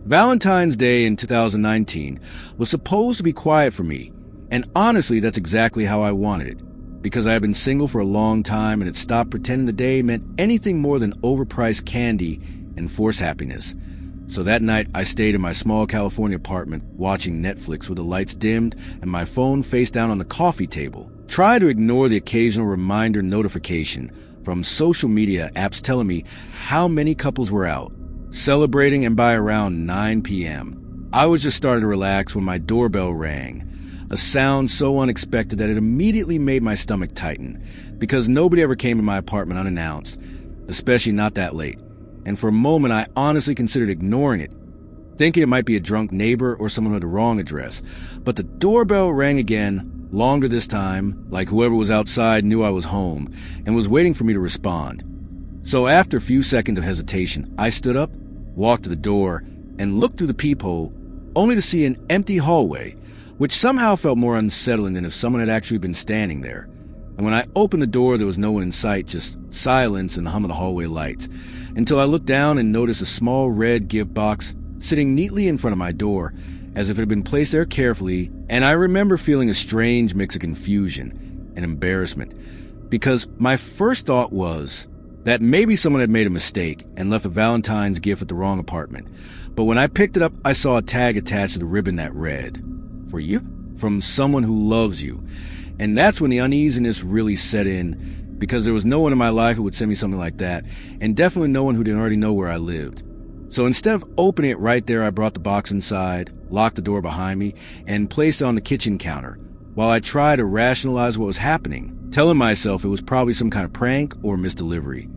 Valentine's Day in 2019 was supposed to be quiet for me, and honestly, that's exactly how I wanted it, because I had been single for a long time and had stopped pretending the day meant anything more than overpriced candy and forced happiness. So that night, I stayed in my small California apartment watching Netflix with the lights dimmed and my phone face down on the coffee table. Try to ignore the occasional reminder notification from social media apps telling me how many couples were out, celebrating, and by around 9 p.m. I was just starting to relax when my doorbell rang, a sound so unexpected that it immediately made my stomach tighten, because nobody ever came to my apartment unannounced, especially not that late. And for a moment, I honestly considered ignoring it, thinking it might be a drunk neighbor or someone with the wrong address. But the doorbell rang again, longer this time, like whoever was outside knew I was home and was waiting for me to respond. So after a few seconds of hesitation, I stood up, walked to the door, and looked through the peephole, only to see an empty hallway, which somehow felt more unsettling than if someone had actually been standing there. And when I opened the door, there was no one in sight, just silence and the hum of the hallway lights, until I looked down and noticed a small red gift box sitting neatly in front of my door, as if it had been placed there carefully, and I remember feeling a strange mix of confusion and embarrassment, because my first thought was that maybe someone had made a mistake and left a Valentine's gift at the wrong apartment. But when I picked it up, I saw a tag attached to the ribbon that read, "For you, from someone who loves you." And that's when the uneasiness really set in, because there was no one in my life who would send me something like that, and definitely no one who didn't already know where I lived. So instead of opening it right there, I brought the box inside, locked the door behind me, and placed it on the kitchen counter, while I tried to rationalize what was happening, telling myself it was probably some kind of prank or misdelivery.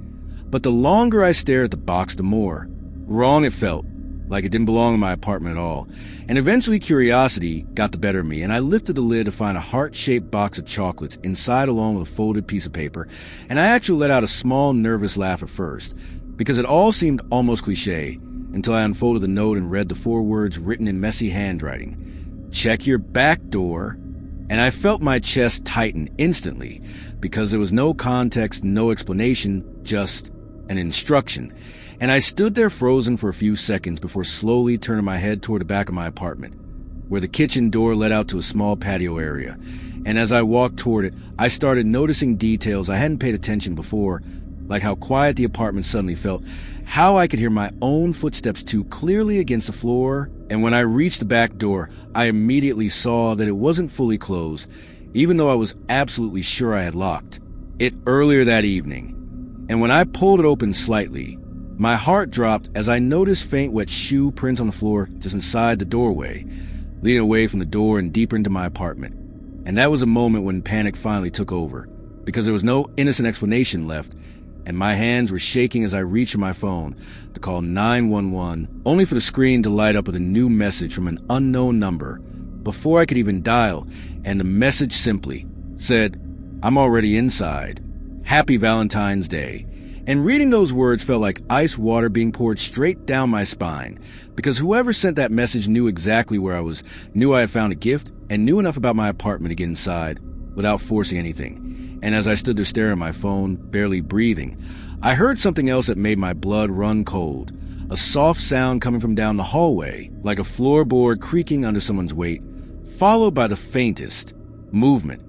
But the longer I stared at the box, the more wrong it felt, like it didn't belong in my apartment at all. And eventually curiosity got the better of me, and I lifted the lid to find a heart-shaped box of chocolates inside along with a folded piece of paper, and I actually let out a small nervous laugh at first, because it all seemed almost cliche, until I unfolded the note and read the 4 words written in messy handwriting: "Check your back door." And I felt my chest tighten instantly, because there was no context, no explanation, just an instruction. And I stood there frozen for a few seconds before slowly turning my head toward the back of my apartment, where the kitchen door led out to a small patio area. And as I walked toward it, I started noticing details I hadn't paid attention before, like how quiet the apartment suddenly felt, how I could hear my own footsteps too clearly against the floor, and when I reached the back door, I immediately saw that it wasn't fully closed, even though I was absolutely sure I had locked it earlier that evening. And when I pulled it open slightly, my heart dropped as I noticed faint wet shoe prints on the floor just inside the doorway, leading away from the door and deeper into my apartment. And that was a moment when panic finally took over, because there was no innocent explanation left, and my hands were shaking as I reached for my phone to call 911, only for the screen to light up with a new message from an unknown number before I could even dial, and the message simply said, "I'm already inside. Happy Valentine's Day." And reading those words felt like ice water being poured straight down my spine, because whoever sent that message knew exactly where I was, knew I had found a gift, and knew enough about my apartment to get inside without forcing anything. And as I stood there staring at my phone, barely breathing, I heard something else that made my blood run cold. A soft sound coming from down the hallway, like a floorboard creaking under someone's weight, followed by the faintest movement,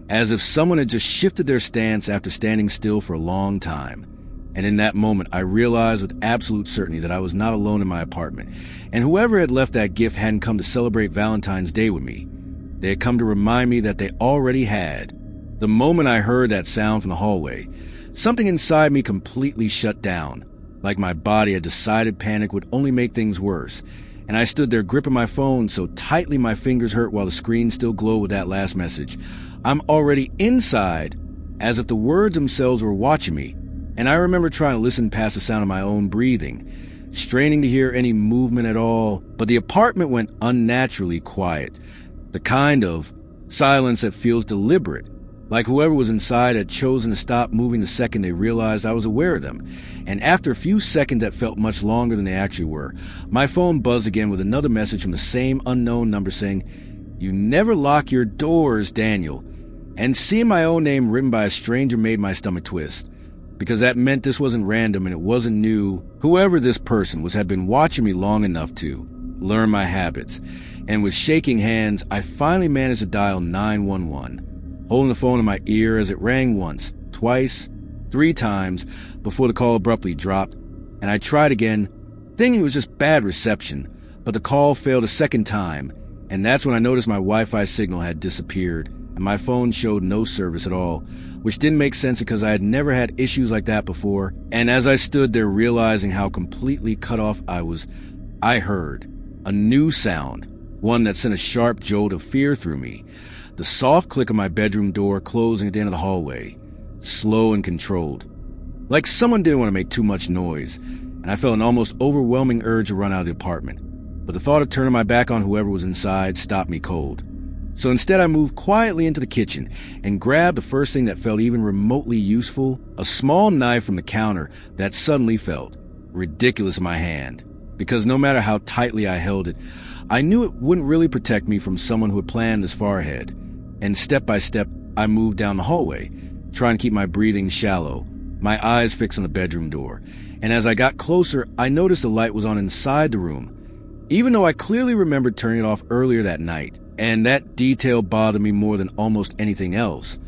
as if someone had just shifted their stance after standing still for a long time. And in that moment, I realized with absolute certainty that I was not alone in my apartment, and whoever had left that gift hadn't come to celebrate Valentine's Day with me. They had come to remind me that they already had. The moment I heard that sound from the hallway, something inside me completely shut down, like my body had decided panic would only make things worse, and I stood there gripping my phone so tightly my fingers hurt while the screen still glowed with that last message. "I'm already inside," as if the words themselves were watching me. And I remember trying to listen past the sound of my own breathing, straining to hear any movement at all, but the apartment went unnaturally quiet, the kind of silence that feels deliberate, like whoever was inside had chosen to stop moving the second they realized I was aware of them. And after a few seconds that felt much longer than they actually were, my phone buzzed again with another message from the same unknown number saying, "You never lock your doors, Daniel." And seeing my own name written by a stranger made my stomach twist. because that meant this wasn't random and it wasn't new. Whoever this person was had been watching me long enough to learn my habits. And with shaking hands, I finally managed to dial 911, holding the phone in my ear as it rang once, twice, 3 times before the call abruptly dropped. And I tried again, thinking it was just bad reception, but the call failed a second time, and that's when I noticed my Wi-Fi signal had disappeared, and my phone showed no service at all, which didn't make sense because I had never had issues like that before. And as I stood there realizing how completely cut off I was, I heard a new sound, one that sent a sharp jolt of fear through me. The soft click of my bedroom door closing at the end of the hallway, slow and controlled. Like someone didn't want to make too much noise, and I felt an almost overwhelming urge to run out of the apartment. But the thought of turning my back on whoever was inside stopped me cold. So instead I moved quietly into the kitchen and grabbed the first thing that felt even remotely useful, a small knife from the counter that suddenly felt ridiculous in my hand. Because no matter how tightly I held it, I knew it wouldn't really protect me from someone who had planned this far ahead. And step by step, I moved down the hallway, trying to keep my breathing shallow, my eyes fixed on the bedroom door. And as I got closer, I noticed the light was on inside the room, even though I clearly remembered turning it off earlier that night. And that detail bothered me more than almost anything else,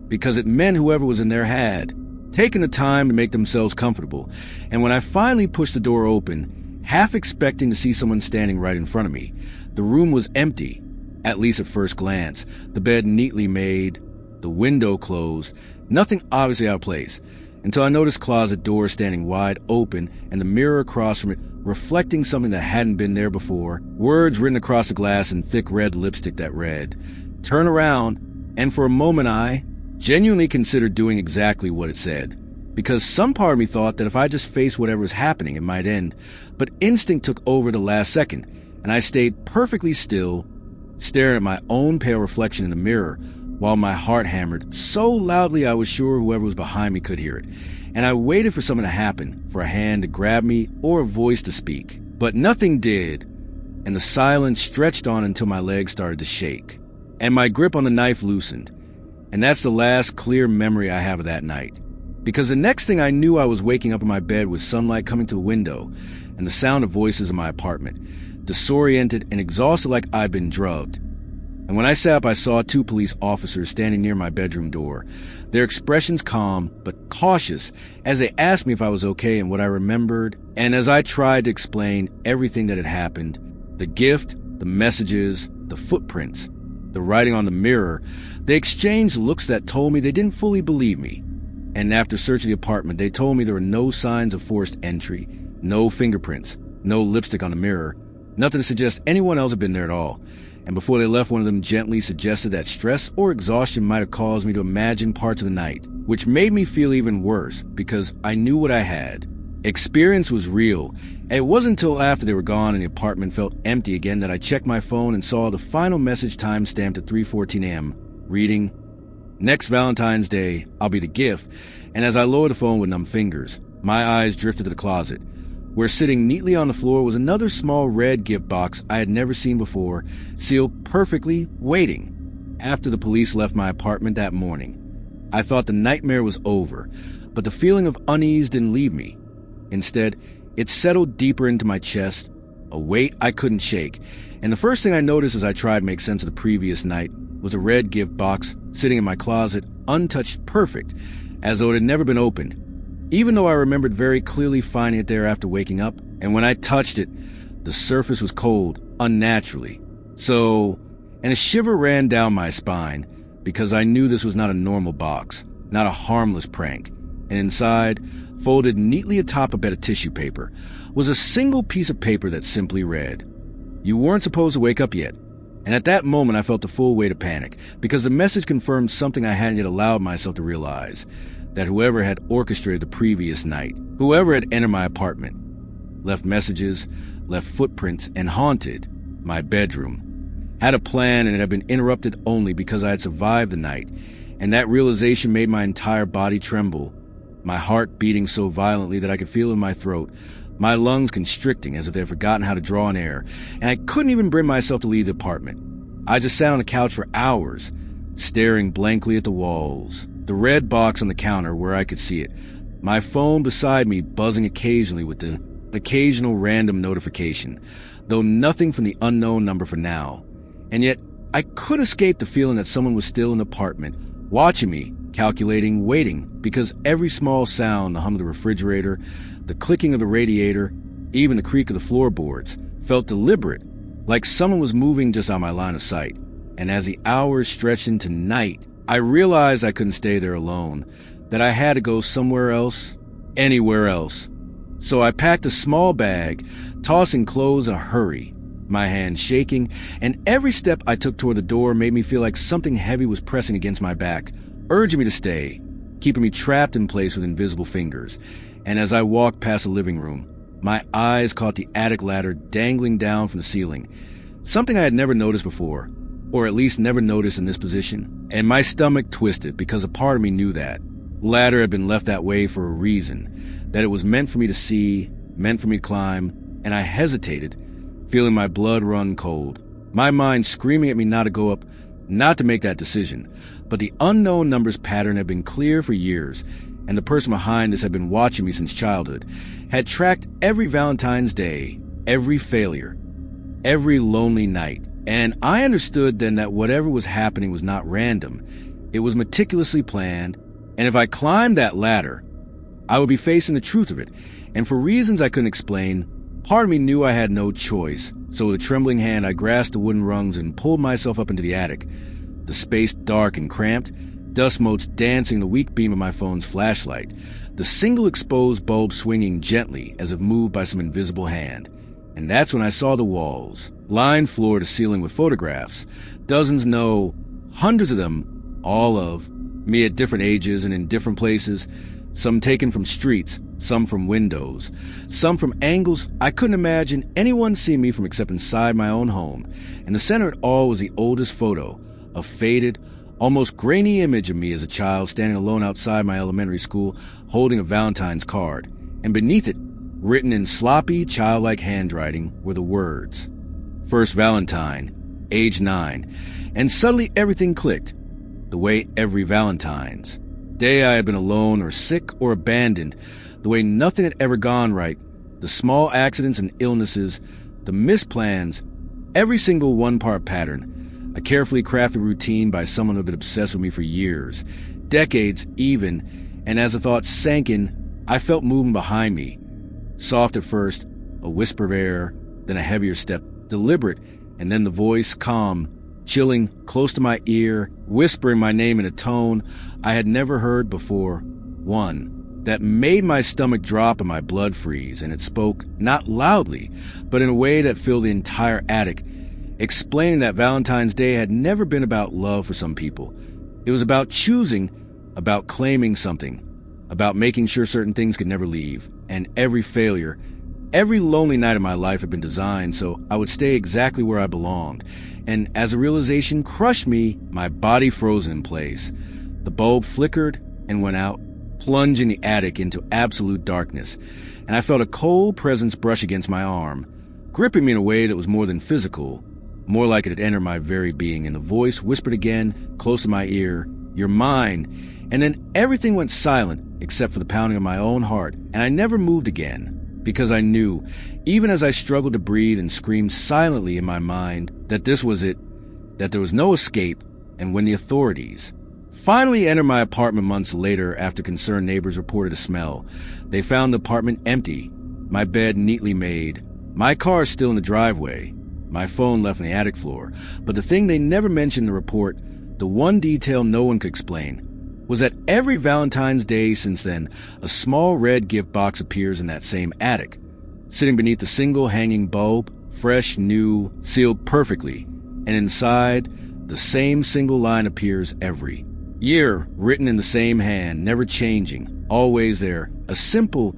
because it meant whoever was in there had taken the time to make themselves comfortable. And when I finally pushed the door open, half expecting to see someone standing right in front of me, the room was empty, at least at first glance. The bed neatly made, the window closed, nothing obviously out of place, until I noticed closet doors standing wide open and the mirror across from it reflecting something that hadn't been there before. Words written across the glass in thick red lipstick that read, "Turn around," and for a moment I genuinely considered doing exactly what it said. Because some part of me thought that if I just faced whatever was happening, it might end. But instinct took over the last second, and I stayed perfectly still, staring at my own pale reflection in the mirror, while my heart hammered so loudly I was sure whoever was behind me could hear it. And I waited for something to happen, for a hand to grab me or a voice to speak. But nothing did, and the silence stretched on until my legs started to shake, and my grip on the knife loosened. And that's the last clear memory I have of that night. Because the next thing I knew, I was waking up in my bed with sunlight coming to the window and the sound of voices in my apartment, disoriented and exhausted like I'd been drugged. And when I sat up, I saw 2 police officers standing near my bedroom door, their expressions calm but cautious as they asked me if I was okay and what I remembered. And as I tried to explain everything that had happened, the gift, the messages, the footprints, the writing on the mirror, they exchanged looks that told me they didn't fully believe me. And after searching the apartment, they told me there were no signs of forced entry, no fingerprints, no lipstick on the mirror, nothing to suggest anyone else had been there at all. And before they left, one of them gently suggested that stress or exhaustion might have caused me to imagine parts of the night, which made me feel even worse because I knew what I had. Experience was real, and it wasn't until after they were gone and the apartment felt empty again that I checked my phone and saw the final message time stamped at 3:14 a.m., reading, "Next Valentine's Day, I'll be the gift." And as I lowered the phone with numb fingers, my eyes drifted to the closet, where sitting neatly on the floor was another small red gift box I had never seen before, sealed perfectly, waiting. After the police left my apartment that morning, I thought the nightmare was over, but the feeling of unease didn't leave me. Instead, it settled deeper into my chest, a weight I couldn't shake, and the first thing I noticed as I tried to make sense of the previous night was a red gift box sitting in my closet, untouched, perfect, as though it had never been opened, even though I remembered very clearly finding it there after waking up. And when I touched it, the surface was cold, unnaturally. And a shiver ran down my spine, because I knew this was not a normal box, not a harmless prank. And inside, folded neatly atop a bed of tissue paper, was a single piece of paper that simply read, "You weren't supposed to wake up yet." And at that moment, I felt the full weight of panic, because the message confirmed something I hadn't yet allowed myself to realize, that whoever had orchestrated the previous night, whoever had entered my apartment, left messages, left footprints, and haunted my bedroom, had a plan, and it had been interrupted only because I had survived the night. And that realization made my entire body tremble, my heart beating so violently that I could feel it in my throat, my lungs constricting as if they had forgotten how to draw in air, and I couldn't even bring myself to leave the apartment. I just sat on the couch for hours, staring blankly at the walls, the red box on the counter where I could see it, my phone beside me buzzing occasionally with the occasional random notification, though nothing from the unknown number for now. And yet, I could escape the feeling that someone was still in the apartment, watching me, calculating, waiting, because every small sound, the hum of the refrigerator, the clicking of the radiator, even the creak of the floorboards, felt deliberate, like someone was moving just on my line of sight. And as the hours stretched into night, I realized I couldn't stay there alone, that I had to go somewhere else, anywhere else. So I packed a small bag, tossing clothes in a hurry, my hands shaking, and every step I took toward the door made me feel like something heavy was pressing against my back, urging me to stay, keeping me trapped in place with invisible fingers. And as I walked past the living room, my eyes caught the attic ladder dangling down from the ceiling, something I had never noticed before, or at least never noticed in this position, and my stomach twisted because a part of me knew that ladder had been left that way for a reason, that it was meant for me to see, meant for me to climb, and I hesitated, feeling my blood run cold, my mind screaming at me not to go up, not to make that decision. But the unknown numbers pattern had been clear for years, and the person behind this had been watching me since childhood, had tracked every Valentine's Day, every failure, every lonely night. And I understood then that whatever was happening was not random. It was meticulously planned, and if I climbed that ladder, I would be facing the truth of it. And for reasons I couldn't explain, part of me knew I had no choice. So with a trembling hand, I grasped the wooden rungs and pulled myself up into the attic. The space dark and cramped, dust motes dancing the weak beam of my phone's flashlight, the single exposed bulb swinging gently as if moved by some invisible hand. And that's when I saw the walls, lined floor to ceiling with photographs, dozens, no, hundreds of them, all of me at different ages and in different places, some taken from streets, some from windows, some from angles I couldn't imagine anyone seeing me from except inside my own home. And the center of it all was the oldest photo, a faded, almost grainy image of me as a child standing alone outside my elementary school holding a Valentine's card. And beneath it, written in sloppy, childlike handwriting, were the words, "First Valentine, age 9. And suddenly everything clicked, the way every Valentine's day I had been alone or sick or abandoned, the way nothing had ever gone right, the small accidents and illnesses, the missed plans, every single one-part pattern, a carefully crafted routine by someone who had been obsessed with me for years, decades even, and as the thought sank in, I felt movement behind me. Soft at first, a whisper of air, then a heavier step, deliberate, and then the voice, calm, chilling, close to my ear, whispering my name in a tone I had never heard before. One that made my stomach drop and my blood freeze, and it spoke, not loudly, but in a way that filled the entire attic, explaining that Valentine's Day had never been about love for some people. It was about choosing, about claiming something, about making sure certain things could never leave, and every failure, every lonely night of my life had been designed so I would stay exactly where I belonged. And as the realization crushed me, my body froze in place. The bulb flickered and went out, plunging the attic into absolute darkness, and I felt a cold presence brush against my arm, gripping me in a way that was more than physical, more like it had entered my very being, and the voice whispered again, close to my ear, "You're mine." And then everything went silent, except for the pounding of my own heart, and I never moved again, because I knew, even as I struggled to breathe and screamed silently in my mind, that this was it, that there was no escape. And when the authorities finally entered my apartment months later after concerned neighbors reported a smell, they found the apartment empty, my bed neatly made, my car still in the driveway, my phone left on the attic floor. But the thing they never mentioned in the report, the one detail no one could explain, was that every Valentine's Day since then, a small red gift box appears in that same attic, sitting beneath a single hanging bulb, fresh, new, sealed perfectly, and inside, the same single line appears every year, written in the same hand, never changing, always there, a simple,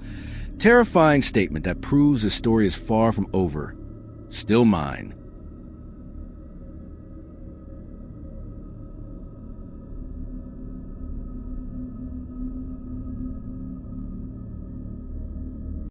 terrifying statement that proves the story is far from over. Still mine.